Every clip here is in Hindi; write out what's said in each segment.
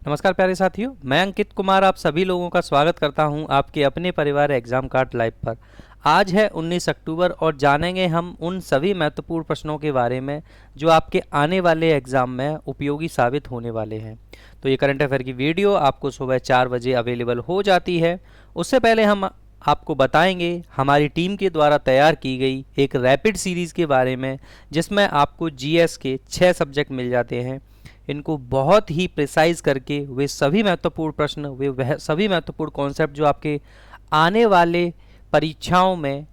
नमस्कार प्यारे साथियों, मैं अंकित कुमार आप सभी लोगों का स्वागत करता हूं आपके अपने परिवार एग्जाम कार्ड लाइव पर। आज है 19 अक्टूबर और जानेंगे हम उन सभी महत्वपूर्ण प्रश्नों के बारे में जो आपके आने वाले एग्जाम में उपयोगी साबित होने वाले हैं। तो ये करंट अफेयर की वीडियो आपको सुबह 4 बजे अवेलेबल हो जाती है। उससे पहले हम आपको बताएंगे हमारी टीम के द्वारा तैयार की गई एक रैपिड सीरीज़ के बारे में, जिसमें आपको जीएस के 6 सब्जेक्ट मिल जाते हैं। इनको बहुत ही प्रिसाइज करके वे सभी महत्वपूर्ण प्रश्न, वह सभी महत्वपूर्ण कॉन्सेप्ट जो आपके आने वाले परीक्षाओं में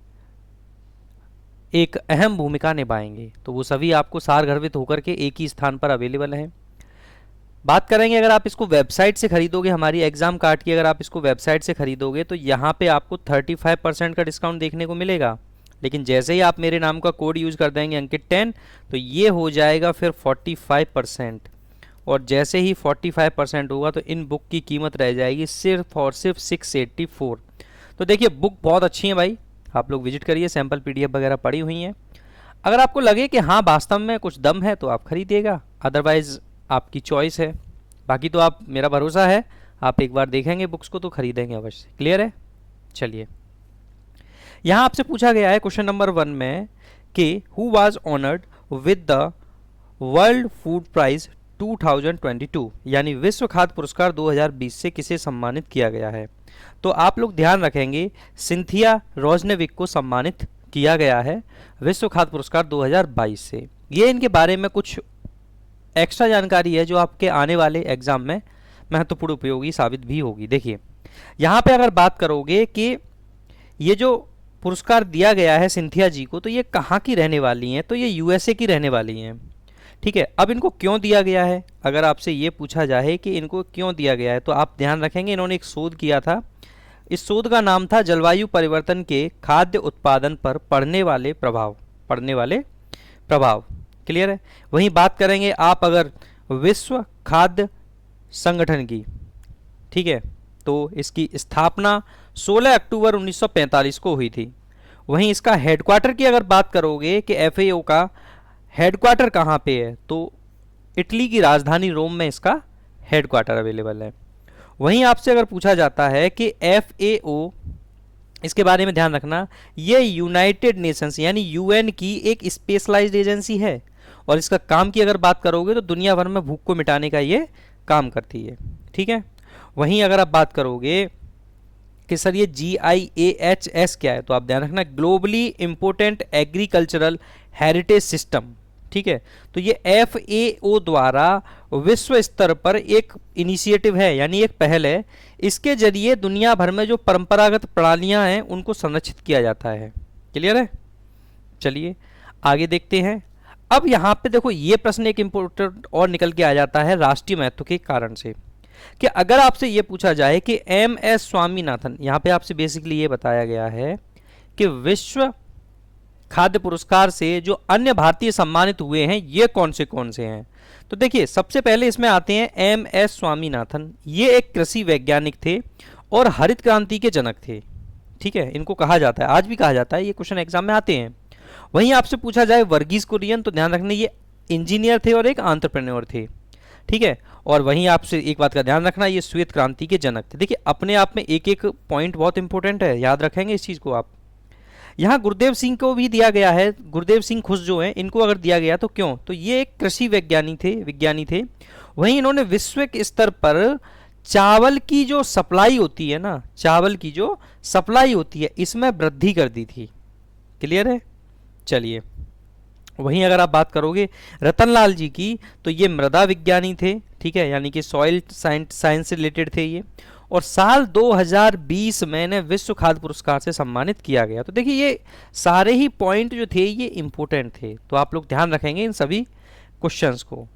एक अहम भूमिका निभाएंगे, तो वो सभी आपको सारगर्भित होकर के एक ही स्थान पर अवेलेबल हैं। बात करेंगे अगर आप इसको वेबसाइट से खरीदोगे, हमारी एग्जाम कार्ड की अगर आप इसको वेबसाइट से खरीदोगे तो यहाँ पे आपको 35% का डिस्काउंट देखने को मिलेगा। लेकिन जैसे ही आप मेरे नाम का कोड यूज़ कर देंगे अंकित10, तो ये हो जाएगा फिर 45%। और जैसे ही 45% होगा तो इन बुक की कीमत रह जाएगी सिर्फ और सिर्फ 684। तो देखिए बुक बहुत अच्छी है भाई, आप लोग विजिट करिए, सैम्पल पीडीएफ वगैरह पड़ी हुई हैं। अगर आपको लगे कि हाँ वास्तव में कुछ दम है तो आप खरीदिएगा, अदरवाइज़ आपकी चॉइस है। बाकी तो आप, मेरा भरोसा है आप एक बार देखेंगे बुक्स को तो खरीदेंगे अवश्य। क्लियर है? चलिए, यहाँ आपसे पूछा गया है क्वेश्चन नंबर 1 में कि who was honoured with the World Food Prize 2022, यानी विश्व खाद्य पुरस्कार 2020 से किसे सम्मानित किया गया है। तो आप लोग ध्यान रखेंगे, सिंथिया रोजनेविक को सम्मानित किया गया है विश्व खाद्य पुरस्कार 2022 से। ये इनके बारे में कुछ एक्स्ट्रा जानकारी है जो आपके आने वाले एग्जाम में महत्वपूर्ण उपयोगी साबित भी होगी। देखिए यहाँ पे अगर बात करोगे कि ये जो पुरस्कार दिया गया है सिंथिया जी को, तो ये कहाँ की रहने वाली हैं, तो ये यूएसए की रहने वाली हैं। ठीक है, अब इनको क्यों दिया गया है, अगर आपसे ये पूछा जाए कि इनको क्यों दिया गया है, तो आप ध्यान रखेंगे इन्होंने एक शोध किया था। इस शोध का नाम था जलवायु परिवर्तन के खाद्य उत्पादन पर पड़ने वाले प्रभाव। क्लियर है? वहीं बात करेंगे आप अगर विश्व खाद्य संगठन की, ठीक है, तो इसकी स्थापना 16 अक्टूबर 1945 को हुई थी। वहीं इसका हेडक्वार्टर की अगर बात करोगे कि एफएओ का हेडक्वार्टर कहाँ पे है, तो इटली की राजधानी रोम में इसका हेडक्वार्टर अवेलेबल है। वहीं आपसे अगर पूछा जाता है कि एफएओ, इसके बारे में ध्यान रखना, ये यूनाइटेड नेशंस यानी यूएन की एक स्पेशलाइज्ड एजेंसी है और इसका काम की अगर बात करोगे तो दुनिया भर में भूख को मिटाने का ये काम करती है। ठीक है, वहीं अगर आप बात करोगे कि सर ये GIAHS क्या है, तो आप ध्यान रखना, globally important agricultural heritage system. ठीक है, तो ये FAO द्वारा विश्व स्तर पर एक इनिशिएटिव है, यानी एक पहल है। इसके जरिए दुनिया भर में जो परंपरागत प्रणालियां हैं उनको संरक्षित किया जाता है। क्लियर है? चलिए आगे देखते हैं। अब यहाँ पे देखो, ये प्रश्न एक इम्पोर्टेंट और निकल के आ जाता है राष्ट्रीय महत्व के कारण से, कि अगर आपसे ये पूछा जाए कि MS स्वामीनाथन, यहाँ पे आपसे बेसिकली ये बताया गया है कि विश्व खाद्य पुरस्कार से जो अन्य भारतीय सम्मानित हुए हैं ये कौन से हैं। तो देखिए सबसे पहले इसमें आते हैं MS स्वामीनाथन। ये एक कृषि वैज्ञानिक थे और हरित क्रांति के जनक थे। ठीक है, इनको कहा जाता है, आज भी कहा जाता है, ये क्वेश्चन एग्जाम में आते हैं। वहीं आपसे पूछा जाए वर्गीज कुरियन, तो ध्यान रखना ये इंजीनियर थे और एक एंटरप्रेन्योर थे। ठीक है, और वहीं आपसे एक बात का ध्यान रखना, ये श्वेत क्रांति के जनक थे। देखिए अपने आप में एक एक पॉइंट बहुत इंपॉर्टेंट है, याद रखेंगे इस चीज़ को आप। यहाँ गुरुदेव सिंह को भी दिया गया है, गुरुदेव सिंह खुश जो हैं इनको अगर दिया गया तो क्यों, तो ये एक कृषि विज्ञानी थे। वहीं इन्होंने विश्व के स्तर पर चावल की जो सप्लाई होती है ना, चावल की जो सप्लाई होती है इसमें वृद्धि कर दी थी। क्लियर है? चलिए, वहीं अगर आप बात करोगे रतनलाल जी की, तो ये मृदा विज्ञानी थे। ठीक है, यानी कि सॉइल साइंस से रिलेटेड थे ये, और साल 2020 में इन्हें विश्व खाद्य पुरस्कार से सम्मानित किया गया। तो देखिए ये सारे ही पॉइंट जो थे ये इंपॉर्टेंट थे, तो आप लोग ध्यान रखेंगे इन सभी क्वेश्चंस को।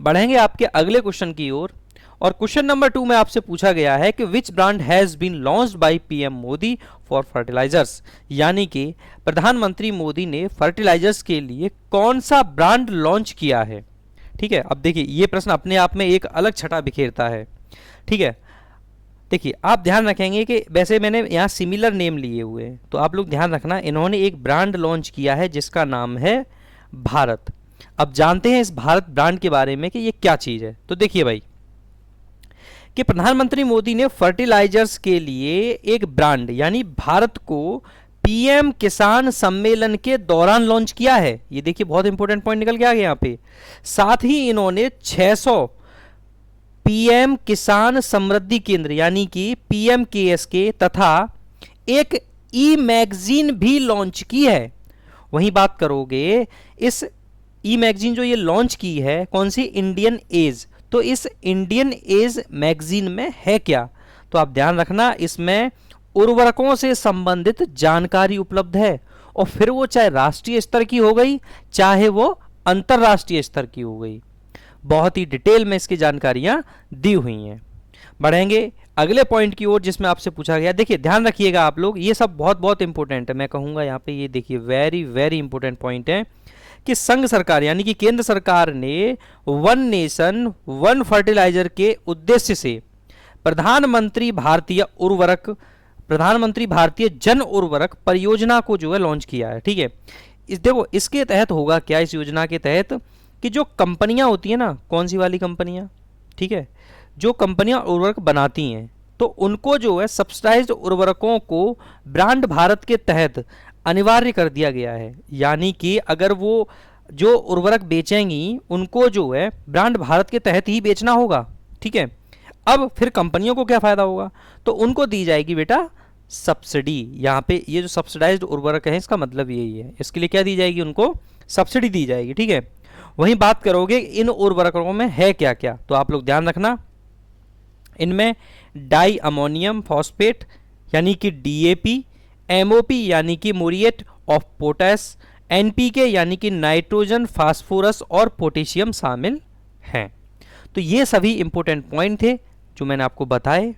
बढ़ेंगे आपके अगले क्वेश्चन की ओर, और क्वेश्चन नंबर 2 में आपसे पूछा गया है कि which brand has been launched by PM Modi for fertilisers, यानी कि प्रधानमंत्री मोदी ने फर्टिलाइजर्स के लिए कौन सा ब्रांड लॉन्च किया है। ठीक है, अब देखिए ये प्रश्न अपने आप में एक अलग छटा बिखेरता है। ठीक है, देखिए आप ध्यान रखेंगे कि वैसे मैंने यहाँ सिमिलर नेम लिए हुए हैं, तो आप लोग ध्यान रखना, इन्होंने एक ब्रांड लॉन्च किया है जिसका नाम है भारत। अब जानते हैं इस भारत ब्रांड के बारे में कि ये क्या चीज़ है। तो देखिए भाई, कि प्रधानमंत्री मोदी ने फर्टिलाइजर्स के लिए एक ब्रांड यानी भारत को पीएम किसान सम्मेलन के दौरान लॉन्च किया है। ये देखिए बहुत इंपॉर्टेंट पॉइंट निकल के आ गया यहाँ पे। साथ ही इन्होंने 600 पीएम किसान समृद्धि केंद्र यानी कि पीएमकेएसके तथा एक ई मैगजीन भी लॉन्च की है। वहीं बात करोगे इस ई मैगजीन जो ये लॉन्च की है कौन सी, इंडियन एज, तो इस इंडियन एज मैगजीन में है क्या, तो आप ध्यान रखना इसमें उर्वरकों से संबंधित जानकारी उपलब्ध है, और फिर वो चाहे राष्ट्रीय स्तर की हो गई चाहे वो अंतरराष्ट्रीय स्तर की हो गई, बहुत ही डिटेल में इसकी जानकारियां दी हुई हैं। बढ़ेंगे अगले पॉइंट की ओर जिसमें आपसे पूछा गया, देखिए ध्यान रखिएगा आप लोग, ये सब बहुत बहुत इंपॉर्टेंट है, मैं कहूंगा यहाँ पे, ये देखिए वेरी वेरी इंपॉर्टेंट पॉइंट है कि संघ सरकार यानी कि केंद्र सरकार ने वन नेशन वन फर्टिलाइजर के उद्देश्य से प्रधानमंत्री भारतीय जन उर्वरक परियोजना को जो है लॉन्च किया है। ठीक है, देखो इसके तहत होगा क्या, इस योजना के तहत कि जो कंपनियां होती है ना, कौन सी वाली कंपनियां, ठीक है, जो कंपनियां उर्वरक बनाती हैं तो उनको जो है सब्सिडाइज्ड उर्वरकों को ब्रांड भारत के तहत अनिवार्य कर दिया गया है। यानी कि अगर वो जो उर्वरक बेचेंगी उनको जो है ब्रांड भारत के तहत ही बेचना होगा। ठीक है, अब फिर कंपनियों को क्या फायदा होगा, तो उनको दी जाएगी बेटा सब्सिडी। यहाँ पे ये जो सब्सिडाइज्ड उर्वरक है इसका मतलब यही है, इसके लिए क्या दी जाएगी, उनको सब्सिडी दी जाएगी। ठीक है, वहीं बात करोगे इन उर्वरकों में है क्या क्या, तो आप लोग ध्यान रखना इनमें डाई अमोनियम फॉस्फेट यानी कि डीएपी, एमओपी यानी कि म्यूरेट ऑफ पोटाश, एनपीके यानी कि नाइट्रोजन फास्फोरस और पोटेशियम शामिल हैं। तो ये सभी इंपॉर्टेंट पॉइंट थे जो मैंने आपको बताए।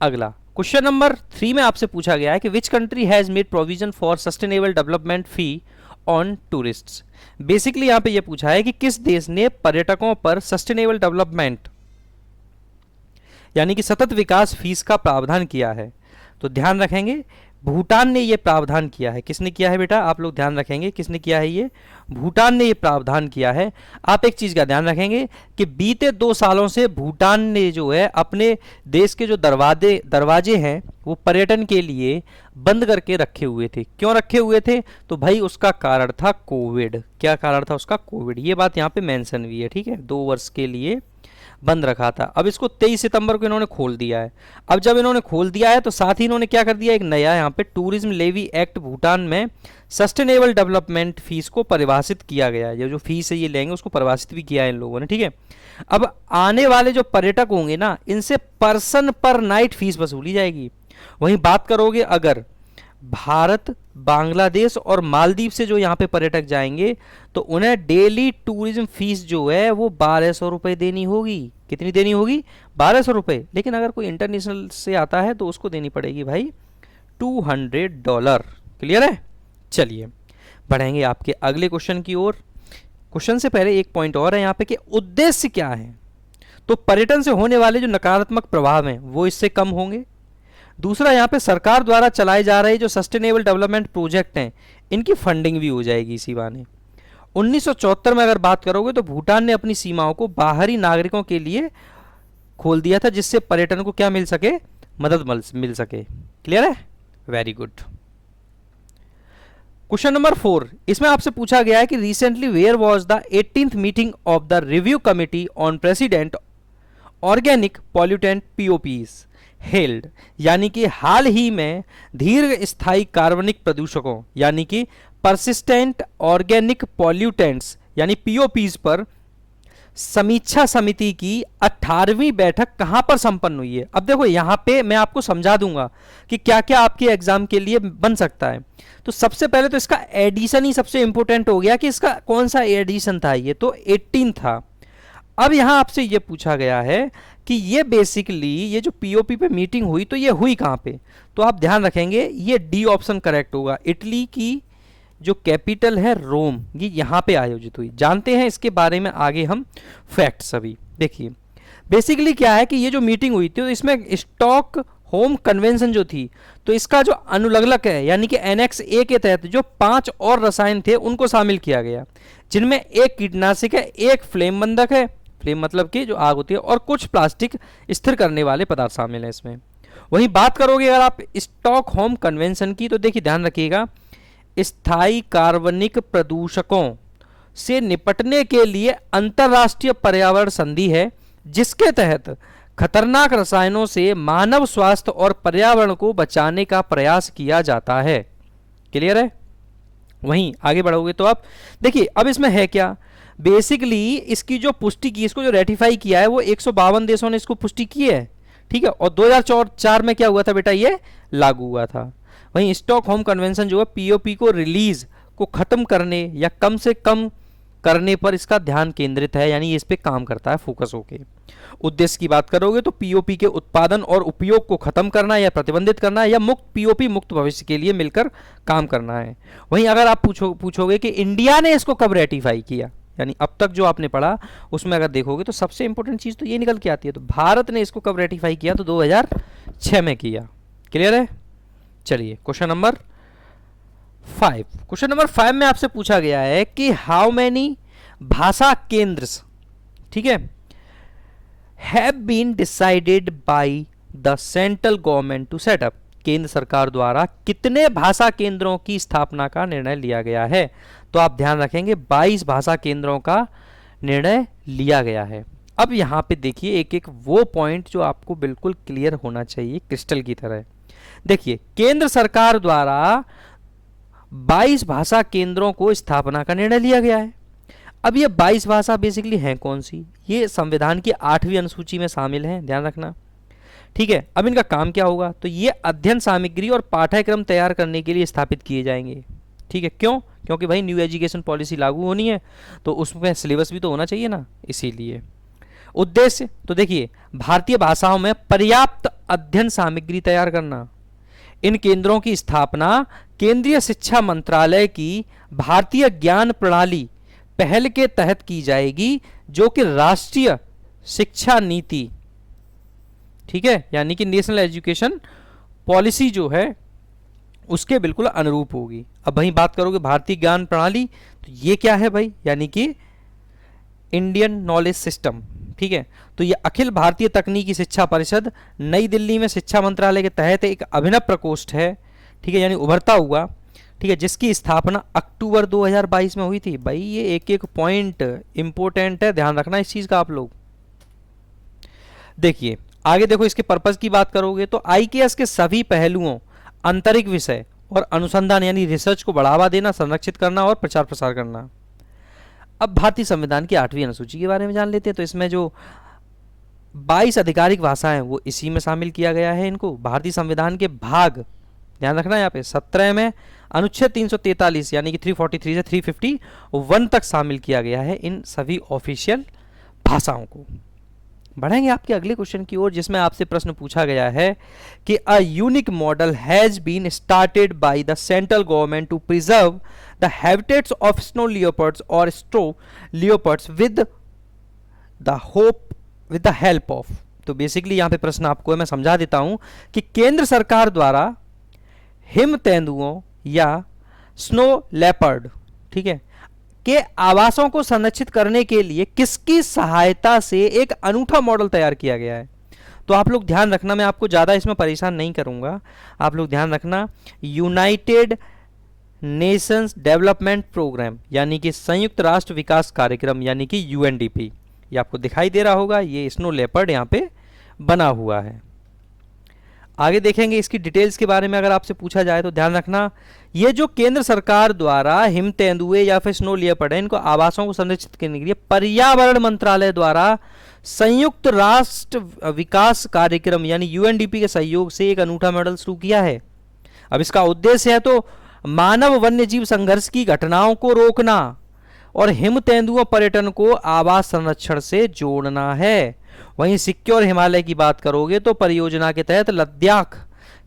अगला क्वेश्चन नंबर 3 में आपसे पूछा गया है कि which country has made provision for sustainable development fee on tourists. Basically यहां पे ये पूछा है कि किस देश ने पर्यटकों पर सस्टेनेबल डेवलपमेंट यानी कि सतत विकास फीस का प्रावधान किया है। तो ध्यान रखेंगे भूटान ने यह प्रावधान किया है। किसने किया है बेटा, आप लोग ध्यान रखेंगे किसने किया है, ये भूटान ने यह प्रावधान किया है। आप एक चीज का ध्यान रखेंगे कि बीते 2 सालों से भूटान ने जो है अपने देश के जो दरवाजे हैं वो पर्यटन के लिए बंद करके रखे हुए थे। क्यों रखे हुए थे, तो भाई उसका कारण था कोविड। क्या कारण था उसका, कोविड। ये बात यहाँ पे मेंशन हुई है। ठीक है, 2 वर्ष के लिए बंद रखा था। अब इसको 23 सितंबर को इन्होंने खोल दिया है। अब जब इन्होंने खोल दिया है तो साथ ही इन्होंने क्या कर दिया, एक नया यहाँ पे टूरिज्म लेवी एक्ट भूटान में सस्टेनेबल डेवलपमेंट फीस को परिभाषित किया गया है। ये जो फीस है ये लेंगे उसको परिभाषित भी किया है इन लोगों ने। ठीक है, अब आने वाले जो पर्यटक होंगे ना इनसे पर्सन पर नाइट फीस वसूली जाएगी। वहीं बात करोगे अगर भारत, बांग्लादेश और मालदीव से जो यहाँ पे पर्यटक जाएंगे तो उन्हें डेली टूरिज्म फीस जो है वो 1200 रुपये देनी होगी। कितनी देनी होगी, 1200 रुपये। लेकिन अगर कोई इंटरनेशनल से आता है तो उसको देनी पड़ेगी भाई $200। क्लियर है, चलिए बढ़ेंगे आपके अगले क्वेश्चन की ओर। क्वेश्चन से पहले एक पॉइंट और है यहाँ पे कि उद्देश्य क्या है। तो पर्यटन से होने वाले जो नकारात्मक प्रभाव हैं वो इससे कम होंगे। दूसरा, यहाँ पे सरकार द्वारा चलाए जा रहे जो सस्टेनेबल डेवलपमेंट प्रोजेक्ट हैं इनकी फंडिंग भी हो जाएगी इसी बहाने। 1974 में अगर बात करोगे तो भूटान ने अपनी सीमाओं को बाहरी नागरिकों के लिए खोल दिया था जिससे पर्यटन को क्या मिल सके, मदद मिल सके। क्लियर है, वेरी गुड। क्वेश्चन नंबर 4, इसमें आपसे पूछा गया है कि recently where was the 18th meeting of the review committee on persistent organic pollutants POPs हेल्ड। यानी कि हाल ही में दीर्घ स्थायी कार्बनिक प्रदूषकों यानी कि परसिस्टेंट ऑर्गेनिक पॉल्यूटेंट्स यानी पीओपीज पर समीक्षा समिति की 18वीं बैठक कहां पर संपन्न हुई है। अब देखो यहां पे मैं आपको समझा दूंगा कि क्या क्या आपके एग्जाम के लिए बन सकता है। तो सबसे पहले तो इसका एडिशन ही सबसे इंपॉर्टेंट हो गया कि इसका कौन सा एडिशन था, ये तो 18 था। अब यहां आपसे ये पूछा गया है कि ये बेसिकली ये जो पीओपी पे मीटिंग हुई तो ये हुई कहां पे, तो आप ध्यान रखेंगे ये डी ऑप्शन करेक्ट होगा। इटली की जो कैपिटल है रोम, ये यहाँ पे आयोजित हुई। जानते हैं इसके बारे में आगे हम फैक्ट्स अभी। देखिए बेसिकली क्या है कि ये जो मीटिंग हुई थी तो इसमें स्टॉक होम कन्वेंशन जो थी तो इसका जो अनुलग्नक है यानी कि एनेक्स ए के तहत जो 5 और रसायन थे उनको शामिल किया गया, जिनमें एक कीटनाशक है, एक फ्लेम बंधक है, फ्लेम मतलब कि जो आग होती है, और कुछ प्लास्टिक स्थिर करने वाले पदार्थ शामिल हैं इसमें। वहीं बात करोगे अगर आप स्टॉकहोम कन्वेंशन की, तो देखिए ध्यान रखिएगा, स्थायी कार्बनिक प्रदूषकों से निपटने के लिए अंतर्राष्ट्रीय पर्यावरण संधि है, जिसके तहत खतरनाक रसायनों से मानव स्वास्थ्य और पर्यावरण को बचाने का प्रयास किया जाता है। क्लियर है? वहीं आगे बढ़ोगे तो आप देखिए अब इसमें है क्या, बेसिकली इसकी जो पुष्टि की, इसको जो रेटिफाई किया है वो 152 देशों ने इसको पुष्टि की है, ठीक है, और 2004 में क्या हुआ था बेटा, ये लागू हुआ था। वहीं स्टॉकहोम कन्वेंशन जो है पीओपी को रिलीज को खत्म करने या कम से कम करने पर इसका ध्यान केंद्रित है, यानी इस पे काम करता है फोकस होके। उद्देश्य की बात करोगे तो पीओपी के उत्पादन और उपयोग को खत्म करना या प्रतिबंधित करना या मुक्त पीओपी मुक्त भविष्य के लिए मिलकर काम करना है। वहीं अगर आप पूछोगे कि इंडिया ने इसको कब रेटिफाई किया, यानी अब तक जो आपने पढ़ा उसमें अगर देखोगे तो सबसे इंपॉर्टेंट चीज तो ये निकल के आती है, तो भारत ने इसको कब रेटिफाई किया, तो 2006 में किया। क्लियर है? चलिए क्वेश्चन नंबर 5। क्वेश्चन नंबर 5 में आपसे पूछा गया है कि हाउ मैनी भाषा केंद्र्स, ठीक है, have been decided by the central government to set up, केंद्र सरकार द्वारा कितने भाषा केंद्रों की स्थापना का निर्णय लिया गया है। तो आप ध्यान रखेंगे 22 भाषा केंद्रों का निर्णय लिया गया है। अब यहाँ पे देखिए एक एक वो पॉइंट जो आपको बिल्कुल क्लियर होना चाहिए क्रिस्टल की तरह। देखिए केंद्र सरकार द्वारा 22 भाषा केंद्रों को स्थापना का निर्णय लिया गया है। अब ये 22 भाषा बेसिकली हैं कौन सी, ये संविधान की 8वीं अनुसूची में शामिल हैं, ध्यान रखना, ठीक है। अब इनका काम क्या होगा, तो ये अध्ययन सामग्री और पाठ्यक्रम तैयार करने के लिए स्थापित किए जाएंगे, ठीक है। क्यों? क्योंकि भाई न्यू एजुकेशन पॉलिसी लागू होनी है तो उसमें सिलेबस भी तो होना चाहिए ना, इसीलिए। उद्देश्य तो देखिए भारतीय भाषाओं में पर्याप्त अध्ययन सामग्री तैयार करना। इन केंद्रों की स्थापना केंद्रीय शिक्षा मंत्रालय की भारतीय ज्ञान प्रणाली पहल के तहत की जाएगी, जो कि राष्ट्रीय शिक्षा नीति, ठीक है, यानी कि नेशनल एजुकेशन पॉलिसी जो है उसके बिल्कुल अनुरूप होगी। अब वहीं बात करोगे भारतीय ज्ञान प्रणाली, तो ये क्या है भाई, यानी कि इंडियन नॉलेज सिस्टम, ठीक है। तो ये अखिल भारतीय तकनीकी शिक्षा परिषद नई दिल्ली में शिक्षा मंत्रालय के तहत एक अभिनव प्रकोष्ठ है, ठीक है, यानी उभरता हुआ, ठीक है, जिसकी स्थापना अक्टूबर 2022 में हुई थी। भाई ये एक एक पॉइंट इंपॉर्टेंट है, ध्यान रखना इस चीज का आप लोग। देखिए आगे देखो, इसके पर्पस की बात करोगे तो आईकेएस के सभी पहलुओं, आंतरिक विषय और अनुसंधान यानी रिसर्च को बढ़ावा देना, संरक्षित करना और प्रचार प्रसार करना। अब भारतीय संविधान की 8वीं अनुसूची के बारे में जान लेते हैं। तो इसमें जो 22 आधिकारिक भाषाएं वो इसी में शामिल किया गया है इनको। भारतीय संविधान के भाग, ध्यान रखना यहाँ पे 17 में अनुच्छेद 343 यानी कि 343 से 351 तक शामिल किया गया है इन सभी ऑफिशियल भाषाओं को। बढ़ेंगे आपके अगले क्वेश्चन की ओर, जिसमें आपसे प्रश्न पूछा गया है कि a unique model has been started by the central government to preserve the habitats of snow leopards और स्ट्रो leopards with the help of. तो बेसिकली यहाँ पे प्रश्न आपको है, मैं समझा देता हूं कि केंद्र सरकार द्वारा हिम तेंदुओं या स्नो लेपर्ड, ठीक है, के आवासों को संरक्षित करने के लिए किसकी सहायता से एक अनूठा मॉडल तैयार किया गया है। तो आप लोग ध्यान रखना, मैं आपको ज़्यादा इसमें परेशान नहीं करूंगा, आप लोग ध्यान रखना, यूनाइटेड नेशंस डेवलपमेंट प्रोग्राम यानी कि संयुक्त राष्ट्र विकास कार्यक्रम यानी कि यूएनडीपी, ये आपको दिखाई दे रहा होगा, ये स्नो लेपर्ड यहाँ पे बना हुआ है। आगे देखेंगे इसकी डिटेल्स के बारे में। अगर आपसे पूछा जाए तो ध्यान रखना, ये जो केंद्र सरकार द्वारा हिम तेंदुए या फिर स्नो लियोपर्ड है, इनको आवासों को संरक्षित करने के लिए पर्यावरण मंत्रालय द्वारा संयुक्त राष्ट्र विकास कार्यक्रम यानी यूएनडीपी के सहयोग से एक अनूठा मॉडल शुरू किया है। अब इसका उद्देश्य है तो मानव वन्य जीव संघर्ष की घटनाओं को रोकना और हिम तेंदुआ पर्यटन को आवास संरक्षण से जोड़ना है। वहीं सिक्योर हिमालय की बात करोगे तो परियोजना के तहत लद्दाख,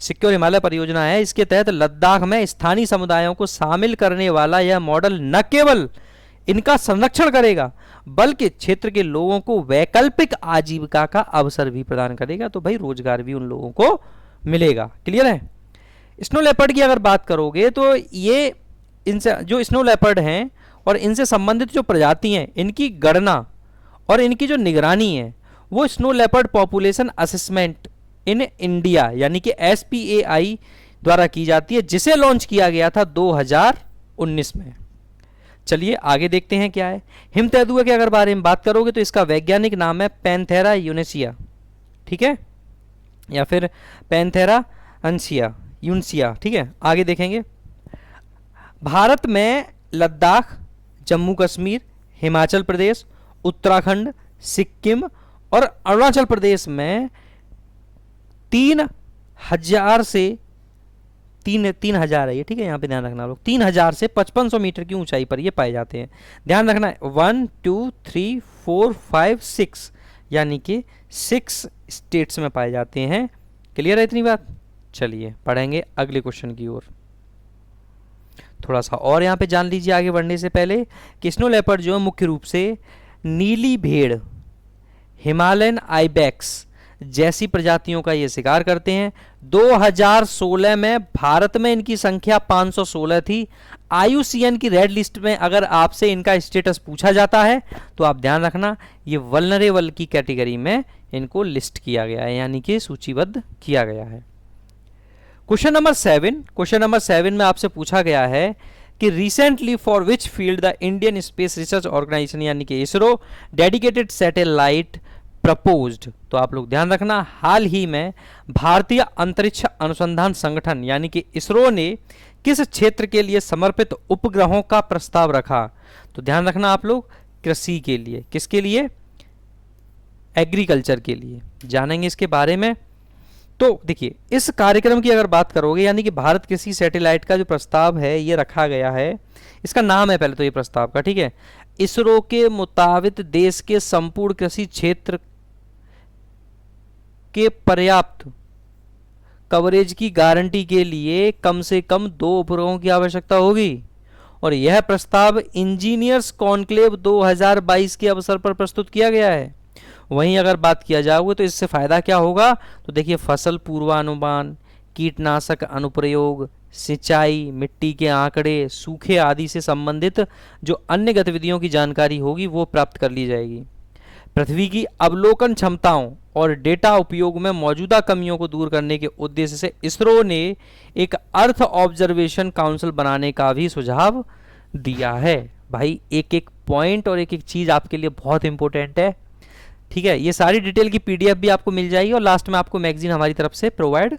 सिक्योर हिमालय परियोजना है, इसके तहत लद्दाख में स्थानीय समुदायों को शामिल करने वाला यह मॉडल न केवल इनका संरक्षण करेगा बल्कि क्षेत्र के लोगों को वैकल्पिक आजीविका का अवसर भी प्रदान करेगा। तो भाई रोजगार भी उन लोगों को मिलेगा। क्लियर है? स्नो लेपर्ड की अगर बात करोगे तो ये इनसे जो स्नो लेपर्ड हैं और इनसे संबंधित जो प्रजाति हैं, इनकी गणना और इनकी जो निगरानी है वो snow leopard population assessment in India यानी कि SPAI द्वारा की जाती है, जिसे लॉन्च किया गया था 2019 में। चलिए आगे देखते हैं क्या है। हिम तेंदुए के अगर बारे में बात करोगे तो इसका वैज्ञानिक नाम है पैंथेरा यूनेसिया, ठीक है, या फिर पैंथेरा अंसिया यूनसिया, ठीक है। आगे देखेंगे, भारत में लद्दाख, जम्मू कश्मीर, हिमाचल प्रदेश, उत्तराखंड, सिक्किम और अरुणाचल प्रदेश में 3000 से 3000 है ये, ठीक है, यहाँ पे ध्यान रखना लोग, 3000 से 5500 मीटर की ऊंचाई पर ये पाए जाते हैं। ध्यान रखना है 1 2 3 4 5 6 यानी कि 6 स्टेट्स में पाए जाते हैं। क्लियर है इतनी बात? चलिए पढ़ेंगे अगले क्वेश्चन की ओर। थोड़ा सा और यहाँ पे जान लीजिए आगे बढ़ने से पहले कि स्नो लेपर्ड जो है मुख्य रूप से नीली भेड़, हिमालयन आइबेक्स जैसी प्रजातियों का ये शिकार करते हैं। 2016 में भारत में इनकी संख्या 516 थी। IUCN की रेड लिस्ट में अगर आपसे इनका स्टेटस पूछा जाता है तो आप ध्यान रखना ये वल्नरेबल की कैटेगरी में इनको लिस्ट किया गया है, यानी कि सूचीबद्ध किया गया है। क्वेश्चन नंबर 7 में आपसे पूछा गया है कि recently for which field the Indian Space Research Organisation यानी कि इसरो डेडिकेटेड सैटेलाइट प्रपोज्ड। तो आप लोग ध्यान रखना हाल ही में भारतीय अंतरिक्ष अनुसंधान संगठन यानी कि इसरो ने किस क्षेत्र के लिए समर्पित उपग्रहों का प्रस्ताव रखा। तो ध्यान रखना आप लोग कृषि के लिए, किसके लिए? एग्रीकल्चर के लिए। जानेंगे इसके बारे में। तो देखिए इस कार्यक्रम की अगर बात करोगे यानी कि भारत कृषि सैटेलाइट का जो प्रस्ताव है ये रखा गया है, इसका नाम है पहले तो ये प्रस्ताव का, ठीक है, इसरो के मुताबिक देश के संपूर्ण कृषि क्षेत्र के पर्याप्त कवरेज की गारंटी के लिए कम से कम 2 उपग्रहों की आवश्यकता होगी और यह प्रस्ताव इंजीनियर्स कॉन्क्लेव 2022 के अवसर पर प्रस्तुत किया गया है। वहीं अगर बात किया जाए तो इससे फायदा क्या होगा, तो देखिए फसल पूर्वानुमान, कीटनाशक अनुप्रयोग, सिंचाई, मिट्टी के आंकड़े, सूखे आदि से संबंधित जो अन्य गतिविधियों की जानकारी होगी वो प्राप्त कर ली जाएगी। पृथ्वी की अवलोकन क्षमताओं और डेटा उपयोग में मौजूदा कमियों को दूर करने के उद्देश्य से इसरो ने एक अर्थ ऑब्जर्वेशन काउंसिल बनाने का भी सुझाव दिया है। भाई एक एक पॉइंट और एक एक चीज आपके लिए बहुत इंपॉर्टेंट है, ठीक है। ये सारी डिटेल की PDF भी आपको मिल जाएगी और लास्ट में आपको मैगजीन हमारी तरफ से प्रोवाइड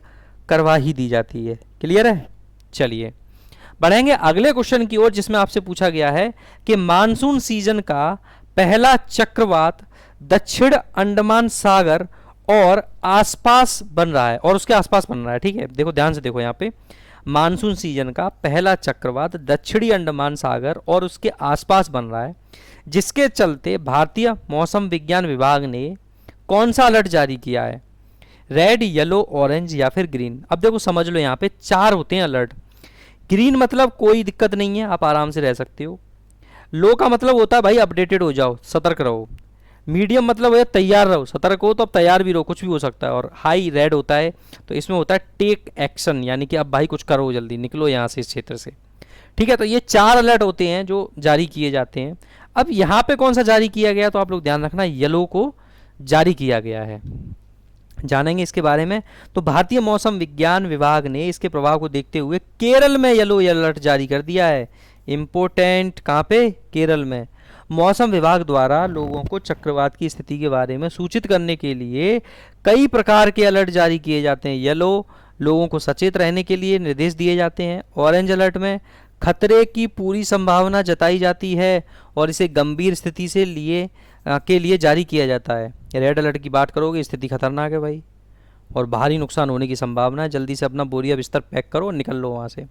करवा ही दी जाती है। क्लियर है? चलिए बढ़ेंगे अगले क्वेश्चन की ओर जिसमें आपसे पूछा गया है कि मानसून सीजन का पहला चक्रवात दक्षिण अंडमान सागर और आसपास बन रहा है और उसके आसपास बन रहा है, ठीक है। देखो ध्यान से देखो, यहाँ पे मानसून सीजन का पहला चक्रवात दक्षिणी अंडमान सागर और उसके आसपास बन रहा है, जिसके चलते भारतीय मौसम विज्ञान विभाग ने कौन सा अलर्ट जारी किया है? रेड, येलो, ऑरेंज या फिर ग्रीन। अब देखो समझ लो यहाँ पे 4 होते हैं अलर्ट। ग्रीन मतलब कोई दिक्कत नहीं है, आप आराम से रह सकते हो। लो का मतलब होता है भाई अपडेटेड हो जाओ, सतर्क रहो। मीडियम मतलब है तैयार रहो, सतर्क हो तो अब तैयार भी रहो, कुछ भी हो सकता है। और हाई रेड होता है तो इसमें होता है टेक एक्शन, यानी कि अब भाई कुछ करो, जल्दी निकलो यहाँ से, इस क्षेत्र से, ठीक है। तो ये 4 अलर्ट होते हैं जो जारी किए जाते हैं। अब यहाँ पे कौन सा जारी किया गया, तो आप लोग ध्यान रखना येलो को जारी किया गया है। जानेंगे इसके बारे में। तो भारतीय मौसम विज्ञान विभाग ने इसके प्रभाव को देखते हुए केरल में येलो अलर्ट जारी कर दिया है। इंपोर्टेंट, कहाँ पे? केरल में। मौसम विभाग द्वारा लोगों को चक्रवात की स्थिति के बारे में सूचित करने के लिए कई प्रकार के अलर्ट जारी किए जाते हैं। येलो, लोगों को सचेत रहने के लिए निर्देश दिए जाते हैं। ऑरेंज अलर्ट में खतरे की पूरी संभावना जताई जाती है और इसे गंभीर स्थिति से के लिए जारी किया जाता है। रेड अलर्ट की बात करोगे, स्थिति खतरनाक है भाई और भारी नुकसान होने की संभावना है, जल्दी से अपना बोरिया बिस्तर पैक करो और निकल लो वहाँ से।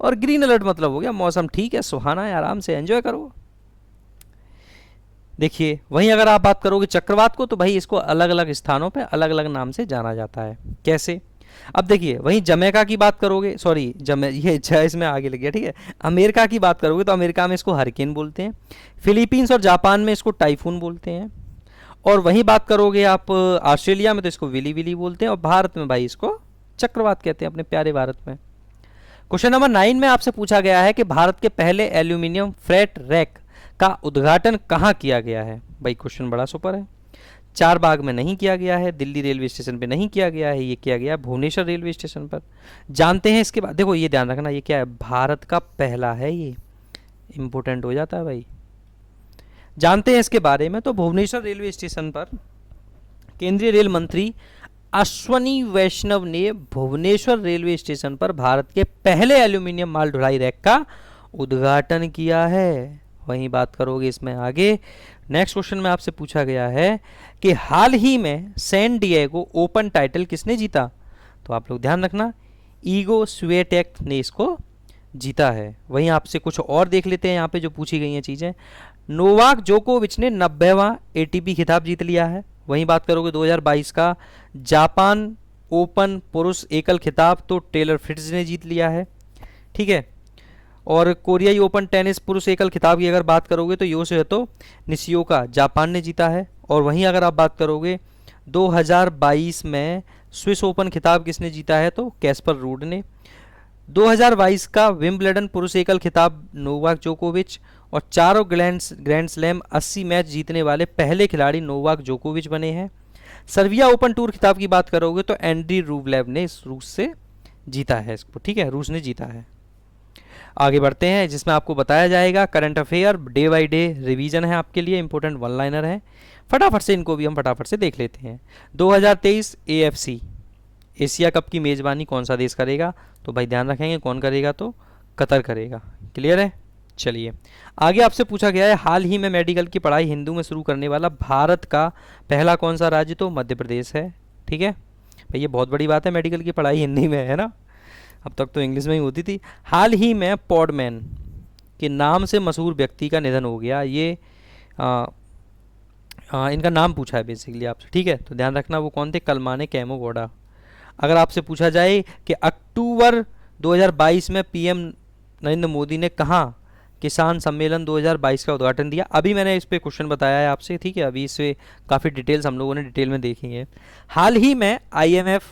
और ग्रीन अलर्ट मतलब हो गया मौसम ठीक है, सुहाना है, आराम से एंजॉय करो। देखिए वहीं अगर आप बात करोगे चक्रवात को, तो भाई इसको अलग अलग स्थानों पे अलग अलग नाम से जाना जाता है। कैसे? अब देखिए वहीं जमैका की बात करोगे, सॉरी ये इसमें आगे लग गया, ठीक है। अमेरिका की बात करोगे तो अमेरिका में इसको हरिकेन बोलते हैं। फिलीपींस और जापान में इसको टाइफून बोलते हैं। और वहीं बात करोगे आप ऑस्ट्रेलिया में तो इसको विली विली बोलते हैं और भारत में भाई इसको चक्रवात कहते हैं, अपने प्यारे भारत में। क्वेश्चन नंबर 9 में आपसे पूछा गया है कि भारत के पहले एल्यूमिनियम फ्रेट रैक का उद्घाटन कहाँ किया गया है? भाई क्वेश्चन बड़ा सुपर है। चार बाग में नहीं किया गया है, दिल्ली रेलवे स्टेशन पे नहीं किया गया है, ये किया गया है भुवनेश्वर रेलवे स्टेशन पर। जानते हैं इसके बाद, देखो ये ध्यान रखना, ये क्या है, भारत का पहला है, ये इंपॉर्टेंट हो जाता है भाई। जानते हैं इसके बारे में, तो भुवनेश्वर रेलवे स्टेशन पर केंद्रीय रेल मंत्री अश्वनी वैष्णव ने भुवनेश्वर रेलवे स्टेशन पर भारत के पहले एल्यूमिनियम माल ढुलाई रैक का उद्घाटन किया है। वहीं बात करोगे इसमें आगे, नेक्स्ट क्वेश्चन में आपसे पूछा गया है कि हाल ही में सैन डिएगो ओपन टाइटल किसने जीता? तो आप लोग ध्यान रखना, ईगो स्विएटेक ने इसको जीता है। वहीं आपसे कुछ और देख लेते हैं यहाँ पे जो पूछी गई हैं चीज़ें। नोवाक जोकोविच ने 90वां एटीपी खिताब जीत लिया है। वहीं बात करोगे 2022 का जापान ओपन पुरुष एकल खिताब तो टेलर फ्रिट्ज ने जीत लिया है, ठीक है। और कोरियाई ओपन टेनिस पुरुष एकल खिताब की अगर बात करोगे तो योशिहितो निशिओका जापान ने जीता है। और वहीं अगर आप बात करोगे 2022 में स्विस ओपन खिताब किसने जीता है? तो कैस्पर रूड ने। 2022 का विंबलडन पुरुष एकल खिताब नोवाक जोकोविच। और चारों ग्रैंड स्लैम 80 मैच जीतने वाले पहले खिलाड़ी नोवाक जोकोविच बने हैं। सर्बिया ओपन टूर खिताब की बात करोगे तो एंड्री रूबलेव ने इस रूस से जीता है इसको, ठीक है, रूस ने जीता है। आगे बढ़ते हैं जिसमें आपको बताया जाएगा current affair day by day revision है आपके लिए, इंपॉर्टेंट वन लाइनर है, फटाफट से इनको भी हम फटाफट से देख लेते हैं। 2023 AFC एशिया कप की मेज़बानी कौन सा देश करेगा? तो भाई ध्यान रखेंगे कौन करेगा, तो कतर करेगा। क्लियर है? चलिए आगे आपसे पूछा गया है हाल ही में मेडिकल की पढ़ाई हिंदू में शुरू करने वाला भारत का पहला कौन सा राज्य? तो मध्य प्रदेश है, ठीक है भाई, ये बहुत बड़ी बात है, मेडिकल की पढ़ाई हिंदी में है ना, अब तक तो इंग्लिश में ही होती थी। हाल ही में पॉडमैन के नाम से मशहूर व्यक्ति का निधन हो गया, ये इनका नाम पूछा है बेसिकली आपसे, ठीक है, तो ध्यान रखना वो कौन थे? कलमाने कैमोगोडा। अगर आपसे पूछा जाए कि अक्टूबर 2022 में PM नरेंद्र मोदी ने कहाँ किसान सम्मेलन 2022 का उद्घाटन दिया? अभी मैंने इस पे क्वेश्चन बताया है आपसे, ठीक है, अभी इससे काफ़ी डिटेल्स हम लोगों ने डिटेल में देखी है। हाल ही में IMF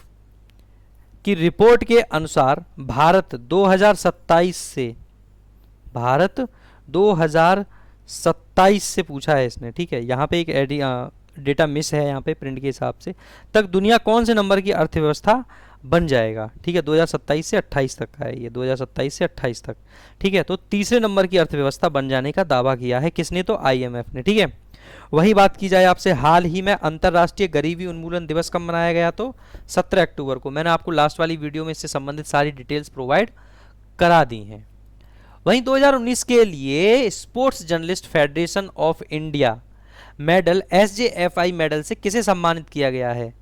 की रिपोर्ट के अनुसार भारत 2027 से पूछा है इसने, ठीक है, यहाँ पे एक डेटा मिस है यहाँ पे प्रिंट के हिसाब से, तक दुनिया कौन से नंबर की अर्थव्यवस्था बन जाएगा? ठीक है, 2027 से 28 तक का है ये, 2027 से 28 तक, ठीक है, तो तीसरे नंबर की अर्थव्यवस्था बन जाने का दावा किया है किसने? तो IMF ने, ठीक है। वही बात की जाए आपसे, हाल ही में अंतर्राष्ट्रीय गरीबी उन्मूलन दिवस कब मनाया गया? तो 17 अक्टूबर को। मैंने आपको लास्ट वाली वीडियो में इससे संबंधित सारी डिटेल्स प्रोवाइड करा दी हैं। वहीं 2019 के लिए sports journalist federation of India medal SJFI medal से किसे सम्मानित किया गया है?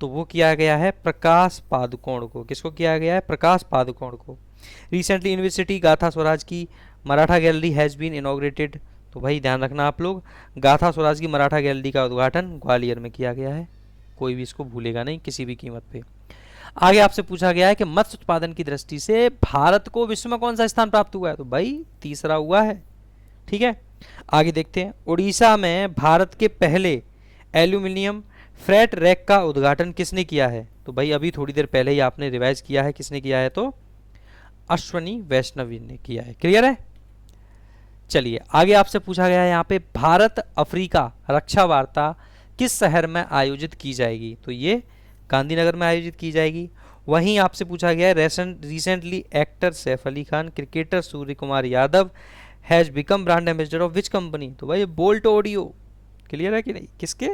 तो वो किया गया है प्रकाश पादुकोण को। किसको किया गया है? प्रकाश पादुकोण को। रिसेंटली यूनिवर्सिटी गाथा स्वराज की Maratha gallery has been inaugurated. तो भाई ध्यान रखना आप लोग, गाथा स्वराज की मराठा गैलरी का उद्घाटन ग्वालियर में किया गया है, कोई भी इसको भूलेगा नहीं किसी भी कीमत पे। आगे आपसे पूछा गया है कि मत्स्य उत्पादन की दृष्टि से भारत को विश्व में कौन सा स्थान प्राप्त हुआ है? तो भाई तीसरा हुआ है, ठीक है। आगे देखते हैं, उड़ीसा में भारत के पहले एल्यूमिनियम फ्रेट रैक का उद्घाटन किसने किया है? तो भाई अभी थोड़ी देर पहले ही आपने रिवाइज किया है, किसने किया है? तो अश्वनी वैष्णवी ने किया है। क्लियर है? चलिए आगे आपसे पूछा गया है यहाँ पे भारत अफ्रीका रक्षा वार्ता किस शहर में आयोजित की जाएगी? तो ये गांधीनगर में आयोजित की जाएगी। वहीं आपसे पूछा गया है recently actor Saif Ali Khan cricketer Surya Kumar Yadav has become brand ambassador of which company? तो भाई बोल्ट ऑडियो। क्लियर है कि नहीं? किसके?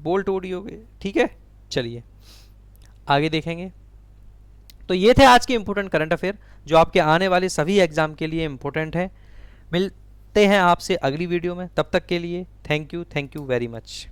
बोल्ट ऑडियो के, ठीक है। चलिए आगे देखेंगे, तो ये थे आज के इंपॉर्टेंट करंट अफेयर जो आपके आने वाले सभी एग्जाम के लिए इंपॉर्टेंट है। मिलते हैं आपसे अगली वीडियो में, तब तक के लिए थैंक यू वेरी मच।